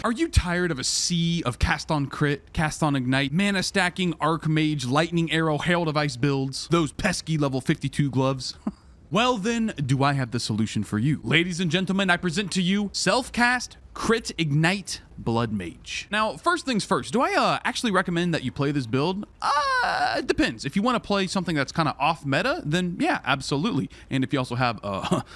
Are you tired of a sea of cast on crit, cast on ignite, mana stacking, Archmage, lightning arrow, hail device builds? Those pesky level 52 gloves? Well then, do I have the solution for you. Ladies and gentlemen, I present to you Selfcast Crit Ignite Bloodmage. Now, first things first, do I actually recommend that you play this build? It depends. If you want to play something that's kind of off meta, then yeah, absolutely. And if you also have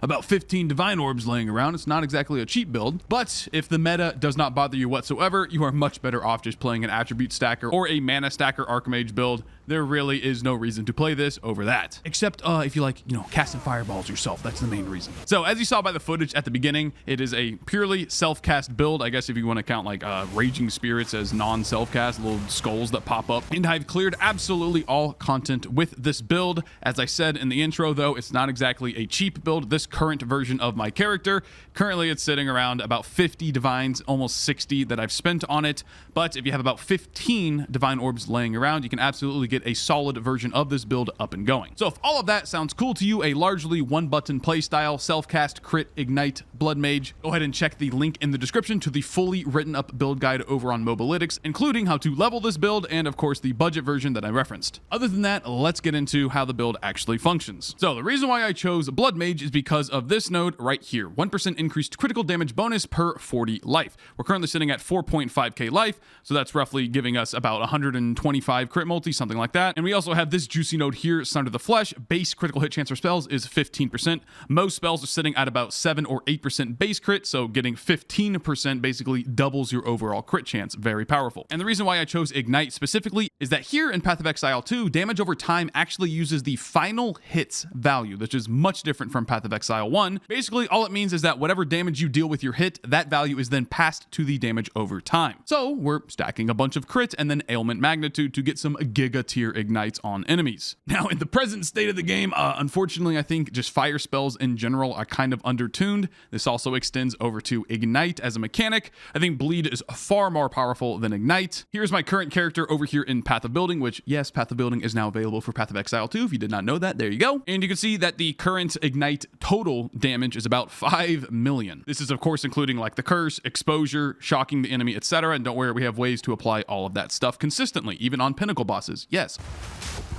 about 15 Divine Orbs laying around, it's not exactly a cheap build. But if the meta does not bother you whatsoever, you are much better off just playing an attribute stacker or a mana stacker Archmage build. There really is no reason to play this over that. Except if you like, casting fireballs yourself. That's the main reason. So as you saw by the footage at the beginning, it is a purely self-cast build. I guess if you want to count like Raging Spirits as non-self-cast, little skulls that pop up. And I've cleared absolutely all content with this build. As I said in the intro though, it's not exactly a cheap build. This current version of my character, currently it's sitting around about 50 divines, almost 60 that I've spent on it. But if you have about 15 divine orbs laying around, you can absolutely get a solid version of this build up and going. So if all of that sounds cool to you, a largely one button playstyle, self-cast, crit, ignite, Bloodmage, go ahead and check the link in the description to the fully written up build guide over on Mobalytics, including how to level this build and of course the budget version that I referenced. Other than that, let's get into how the build actually functions. So the reason why I chose Bloodmage is because of this node right here, 1% increased critical damage bonus per 40 life. We're currently sitting at 4.5k life, so that's roughly giving us about 125 crit multi, something like that. And we also have this juicy node here, Sun of the Flesh. Base critical hit chance for spells is 15%. Most spells are sitting at about 7 or 8% base crit, so getting 15% basically doubles your overall crit chance. Very powerful. And the reason why I chose Ignite specifically is that here in Path of Exile 2, damage over time actually uses the final hits value, which is much different from Path of Exile 1. Basically, all it means is that whatever damage you deal with your hit, that value is then passed to the damage over time. So we're stacking a bunch of crit and then ailment magnitude to get some giga tier ignites on enemies. Now, in the present state of the game, unfortunately, I think just fire spells in general are kind of undertuned. This also extends over to Ignite as a mechanic. I think Bleed is far more powerful than Ignite. Here's my current character over here in Path of Building, which, yes, Path of Building is now available for Path of Exile 2. If you did not know that, there you go. And you can see that the current Ignite total damage is about 5 million. This is, of course, including like the curse, exposure, shocking the enemy, etc. And don't worry, we have ways to apply all of that stuff consistently, even on pinnacle bosses. Yes.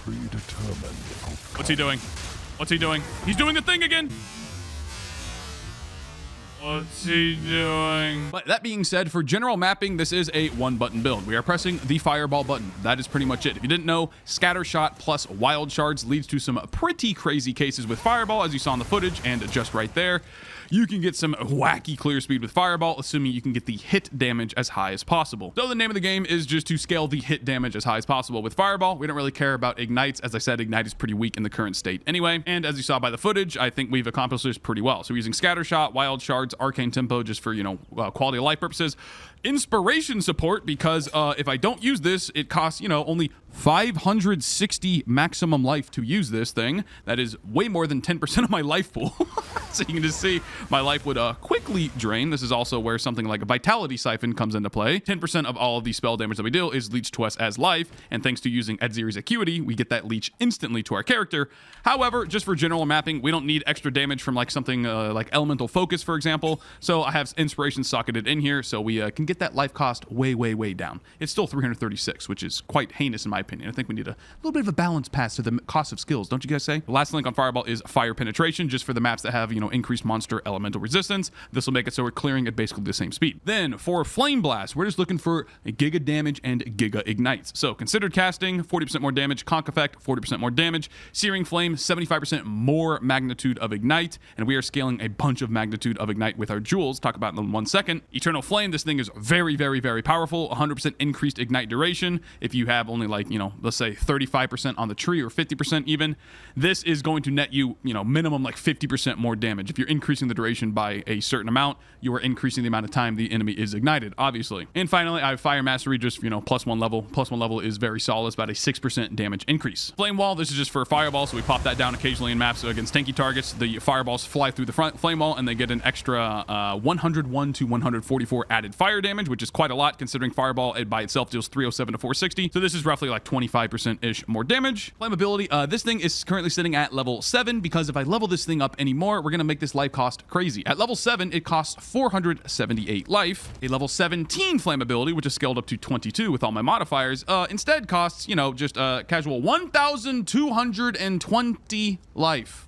Predetermined. What's he doing? What's he doing? He's doing the thing again. What's he doing? But that being said, for general mapping, this is a one button build. We are pressing the fireball button. That is pretty much it. If you didn't know, scatter shot plus wild shards leads to some pretty crazy cases with fireball, as you saw in the footage and just right there. You can get some wacky clear speed with fireball, assuming you can get the hit damage as high as possible. So the name of the game is just to scale the hit damage as high as possible with fireball. We don't really care about ignites. As I said, ignite is pretty weak in the current state anyway. And as you saw by the footage, I think we've accomplished this pretty well. So we're using scatter shot, wild shards, arcane tempo, just for, quality of life purposes. Inspiration support, because if I don't use this, it costs, only 560 maximum life to use this thing. That is way more than 10% of my life pool. So you can just see my life would quickly drain. This is also where something like a Vitality Siphon comes into play. 10% of all of the spell damage that we deal is leached to us as life, and thanks to using Edziri's Acuity, we get that leech instantly to our character. However, just for general mapping, we don't need extra damage from like something like Elemental Focus, for example. So I have Inspiration socketed in here, so we can get that life cost way, way, way down. It's still 336, which is quite heinous in my opinion. I think we need a little bit of a balance pass to the cost of skills, don't you guys say? The last link on Fireball is Fire Penetration, just for the maps that have, increased monster elemental resistance. This will make it so we're clearing at basically the same speed. Then for Flame Blast, we're just looking for giga damage and giga ignites. So considered casting, 40% more damage, conk effect, 40% more damage, Searing Flame, 75% more magnitude of ignite, and we are scaling a bunch of magnitude of ignite with our jewels. Talk about it in 1 second. Eternal Flame, this thing is very, very, very powerful. 100% increased ignite duration. If you have only like, let's say 35% on the tree or 50% even, this is going to net you, minimum like 50% more damage. If you're increasing the duration by a certain amount, you are increasing the amount of time the enemy is ignited, obviously. And finally, I have Fire Mastery, just, +1 level. +1 level is very solid. It's about a 6% damage increase. Flame Wall, this is just for fireball, so we pop that down occasionally in maps against tanky targets. The fireballs fly through the front flame wall, and they get an extra 101 to 144 added fire damage, which is quite a lot considering fireball by itself deals 307 to 460. So this is roughly like like 25%-ish more damage. Flammability, this thing is currently sitting at level 7 because if I level this thing up anymore, we're going to make this life cost crazy. At level 7, it costs 478 life. A level 17 flammability, which is scaled up to 22 with all my modifiers, instead costs, you know, just casual 1,220 life.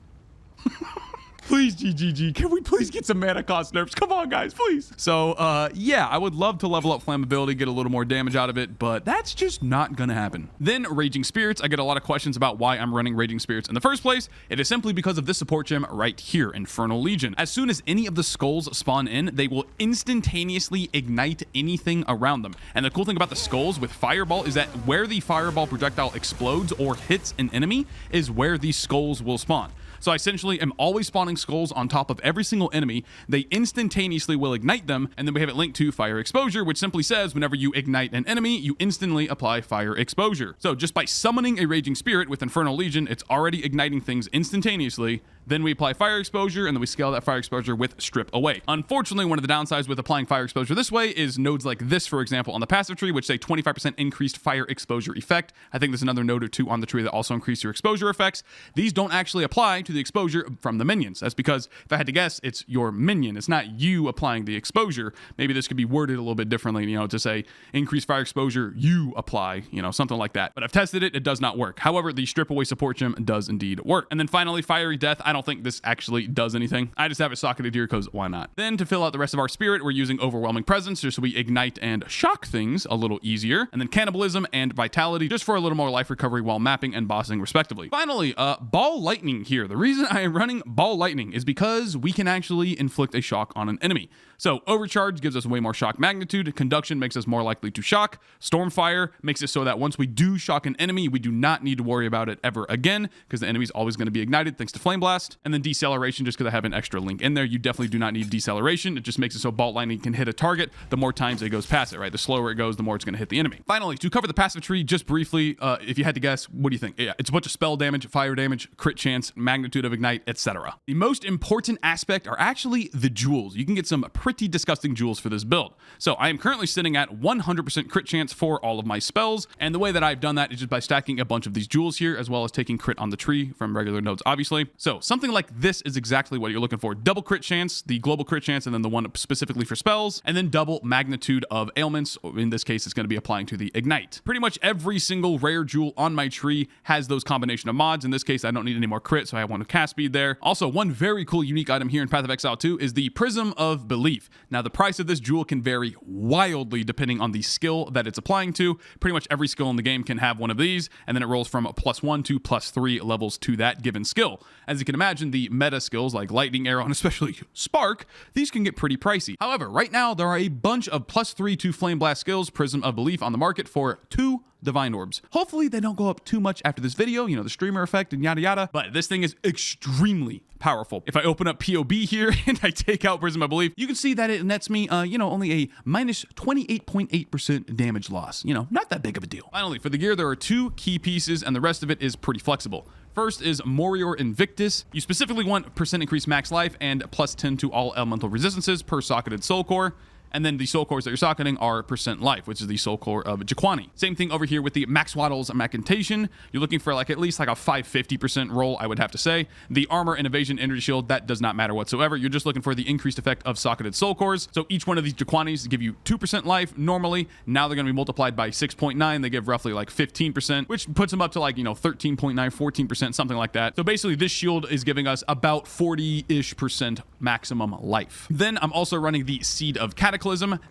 Please, GGG, can we please get some mana cost nerfs? Come on, guys, please. So, yeah, I would love to level up flammability, get a little more damage out of it, but that's just not gonna happen. Then, Raging Spirits. I get a lot of questions about why I'm running Raging Spirits in the first place. It is simply because of this support gem right here, Infernal Legion. As soon as any of the skulls spawn in, they will instantaneously ignite anything around them. And the cool thing about the skulls with Fireball is that where the Fireball projectile explodes or hits an enemy is where these skulls will spawn. So I essentially am always spawning skulls on top of every single enemy. They instantaneously will ignite them, and then we have it linked to fire exposure, which simply says whenever you ignite an enemy, you instantly apply fire exposure. So just by summoning a Raging Spirit with Infernal Legion, it's already igniting things instantaneously. Then we apply fire exposure, and then we scale that fire exposure with strip away. Unfortunately, one of the downsides with applying fire exposure this way is nodes like this, for example, on the passive tree, which say 25% increased fire exposure effect. I think there's another node or two on the tree that also increase your exposure effects. These don't actually apply to the exposure from the minions. That's because, if I had to guess, it's your minion. It's not you applying the exposure. Maybe this could be worded a little bit differently, you know, to say increase fire exposure, you apply, you know, something like that. But I've tested it, it does not work. However, the strip away support gem does indeed work. And then finally, Fiery Death. I don't think this actually does anything. I just have it socketed here because why not? Then to fill out the rest of our spirit, we're using Overwhelming Presence just so we ignite and shock things a little easier. And then Cannibalism and Vitality just for a little more life recovery while mapping and bossing respectively. Finally, Ball Lightning here. The reason I am running Ball Lightning is because we can actually inflict a shock on an enemy. So Overcharge gives us way more shock magnitude. Conduction makes us more likely to shock. Stormfire makes it so that once we do shock an enemy, we do not need to worry about it ever again because the enemy's always going to be ignited thanks to Flame Blast. And then Deceleration, just because I have an extra link in there, you definitely do not need Deceleration. It just makes it so Bolt Lightning can hit a target the more times it goes past it, right? The slower it goes, the more it's going to hit the enemy. Finally, to cover the passive tree just briefly, if you had to guess, what do you think? Yeah, it's a bunch of spell damage, fire damage, crit chance, magnitude of ignite, etc. The most important aspect are actually the jewels. You can get some pretty disgusting jewels for this build. So I am currently sitting at 100% crit chance for all of my spells, and the way that I've done that is just by stacking a bunch of these jewels here, as well as taking crit on the tree from regular nodes, obviously. So something like this is exactly what you're looking for. Double crit chance, the global crit chance, and then the one specifically for spells, and then double magnitude of ailments. In this case, it's going to be applying to the ignite. Pretty much every single rare jewel on my tree has those combination of mods. In this case, I don't need any more crit, so I have one cast speed there. Also, one very cool unique item here in Path of Exile 2 is the Prism of Belief. Now, the price of this jewel can vary wildly depending on the skill that it's applying to. Pretty much every skill in the game can have one of these, and then it rolls from +1 to +3 levels to that given skill. As you can imagine, the meta skills like Lightning Arrow and especially Spark, these can get pretty pricey. However, right now, there are a bunch of +3 to Flame Blast skills, Prism of Belief, on the market for 2 Divine Orbs. Hopefully they don't go up too much after this video, you know, the streamer effect and yada yada, but this thing is extremely powerful. If I open up POB here and I take out Prism of Belief, you can see that it nets me, you know, only a minus 28.8% damage loss. You know, not that big of a deal. Finally, for the gear, there are 2 key pieces and the rest of it is pretty flexible. First is Morior Invictus. You specifically want % increased max life and +10 to all elemental resistances per socketed soul core. And then the soul cores that you're socketing are % life, which is the soul core of Jaquani. Same thing over here with the Max Waddle's Macintation. You're looking for like at least like a 550% roll, I would have to say. The armor and evasion energy shield, that does not matter whatsoever. You're just looking for the increased effect of socketed soul cores. So each one of these Jaquanis give you 2% life normally. Now they're going to be multiplied by 6.9. They give roughly like 15%, which puts them up to like, you know, 13.9, 14%, something like that. So basically this shield is giving us about 40-ish% maximum life. Then I'm also running the Seed of Cataclysm.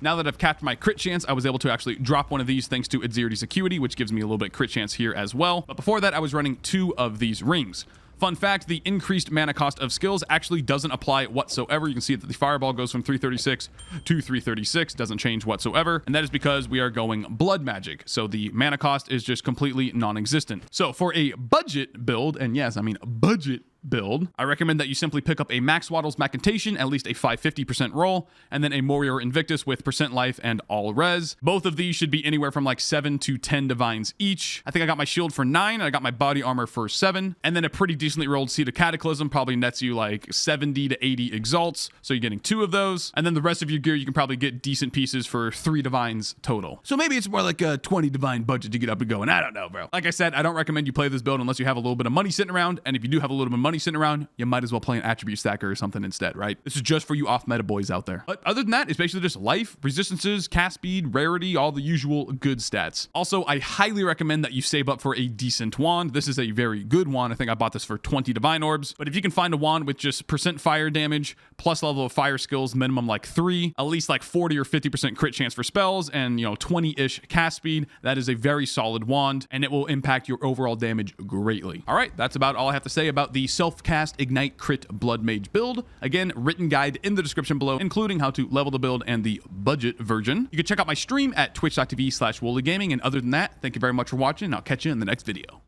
Now that I've capped my crit chance, I was able to actually drop one of these thanks to Adzirity's Acuity, which gives me a little bit crit chance here as well. But before that, I was running 2 of these rings. Fun fact, the increased mana cost of skills actually doesn't apply whatsoever. You can see that the Fireball goes from 336 to 336, doesn't change whatsoever. And that is because we are going Blood Magic. So the mana cost is just completely non-existent. So for a budget build, and yes, I mean budget build, I recommend that you simply pick up a Max Waddle's Macantation, at least a 550% roll, and then a Warrior Invictus with percent life and all res. Both of these should be anywhere from like 7 to 10 divines each. I think I got my shield for 9, and I got my body armor for 7, and then a pretty decently rolled Seed of Cataclysm probably nets you like 70 to 80 exalts, so you're getting 2 of those, and then the rest of your gear you can probably get decent pieces for 3 divines total. So maybe it's more like a 20 divine budget to get up and going. I don't know, bro. Like I said, I don't recommend you play this build unless you have a little bit of money sitting around, and if you do have a little bit of money sitting around, you might as well play an attribute stacker or something instead, right? This is just for you off meta boys out there. But other than that, it's basically just life, resistances, cast speed, rarity, all the usual good stats. Also, I highly recommend that you save up for a decent wand. This is a very good wand. I think I bought this for 20 divine orbs, but if you can find a wand with just percent fire damage plus level of fire skills, minimum like 3, at least like 40 or 50% crit chance for spells, and 20-ish cast speed, that is a very solid wand, and it will impact your overall damage greatly. All right, that's about all I have to say about the self-cast Ignite Crit Bloodmage build. Again, written guide in the description below, including how to level the build and the budget version. You can check out my stream at twitch.tv/WoolieGaming, and other than that, thank you very much for watching, and I'll catch you in the next video.